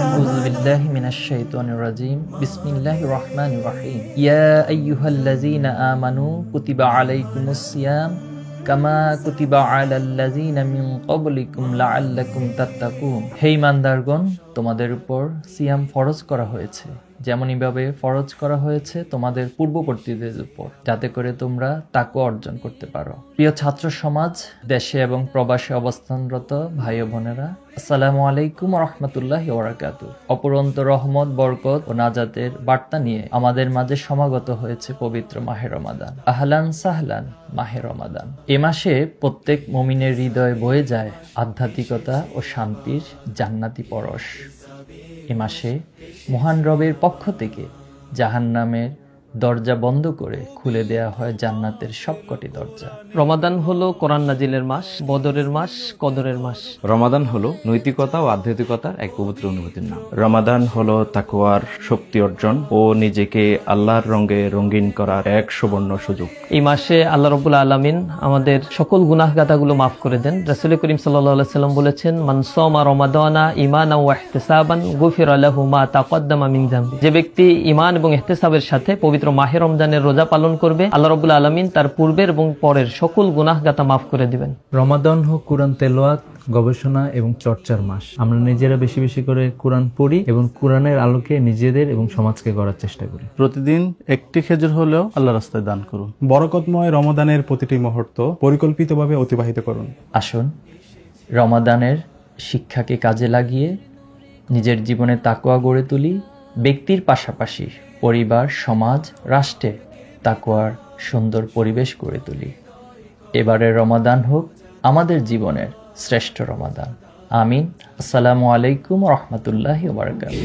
أعوذ بالله من الشيطان الرجيم بسم الله الرحمن الرحيم يا أيها الذين آمنوا كتب عليكم الصيام كما كتب على الذين من قبلكم لعلكم تتقون হে ইমানদারগণ তোমাদের উপর সিয়াম ফরজ করা হয়েছে যেমনই ভাবে ফরজ করা হয়েছে তোমাদের পূর্ববর্তীদের উপর যাতে করে তোমরা তাকওয়া অর্জন করতে পারো। প্রিয় ছাত্র সমাজ, দেশে এবং প্রবাসে অবস্থানরত ভাই ও বোনেরা, আসসালামু আলাইকুম ওয়া রাহমাতুল্লাহি ওয়া বারাকাতুহু। অপরন্ত রহমত, বরকত ও নাজাতের বার্তা নিয়ে আমাদের মাঝে সমাগত হয়েছে পবিত্র মাহে রমাদান। আহলান সাহলান মাহে রমাদান। এ মাসে প্রত্যেক মুমিনের হৃদয়ে বয়ে যায় আধ্যাত্মিকতা ও শান্তির জান্নাতি পরশ। এ মাসে মহান রবের পক্ষ থেকে জাহান্নামের দরজা বন্ধ করে খুলে দেয়া হয় জান্নাতের সবকটি দরজা। রমাদান হলো কোরআন নাজিলের মাস, বদরের মাস, কদরের মাস। রমাদান হলো নৈতিকতা ও আধ্যাত্মিকতার এক পবিত্র অনুভূতির নাম। রমাদান হলো তাকওয়ার শক্তি অর্জন ও নিজেকে আল্লাহর রঙে রঙিন করার এক সুবর্ণ সুযোগ। এই মাসে আল্লাহ রাব্বুল আলামিন আমাদের সকল গুনাহগাতাগুলো মাফ করে দেন। রাসূল করিম সাল্লাল্লাহু আলাইহি সাল্লাম বলেছেন, মান সামা রমাদানা ঈমানান ওয়া ইহতিসাবান গুফিরা লাহু মা তাকদ্দামা মিন যামবি। যে ব্যক্তি ঈমান এবং ইহতিসাবের সাথে পবিত্র মাহে রমজানের রোজা পালন করবে, আল্লাহ রাব্বুল আলামিন তার পূর্বের এবং পরের সকল গুনাহগাতা মাফ করে দিবেন। রমাদান হোক কোরআন তেলাওয়াত, গবেষণা এবং চর্চার মাস। আমরা নিজেরা বেশি বেশি করে কোরআন পড়ি এবং কোরআনের আলোকে নিজেদের এবং সমাজকে গড়ার চেষ্টা করি। প্রতিদিন একটি খেজুর হলেও আল্লাহ রাস্তায় দান করুন। বরকতময় রমাদানের প্রতিটি মুহূর্ত পরিকল্পিতভাবে অতিবাহিত করুন। আসুন রমাদানের শিক্ষাকে কাজে লাগিয়ে নিজের জীবনে তাকওয়া গড়ে তুলি, ব্যক্তির পাশাপাশি পরিবার, সমাজ, রাষ্ট্রে তাকওয়ার সুন্দর পরিবেশ গড়ে তুলি। এবারের রমাদান হোক আমাদের জীবনের শ্রেষ্ঠ রমাদান। আমিন। আসসালামু আলাইকুম ওয়া রাহমাতুল্লাহি ওয়া বারাকাতুহু।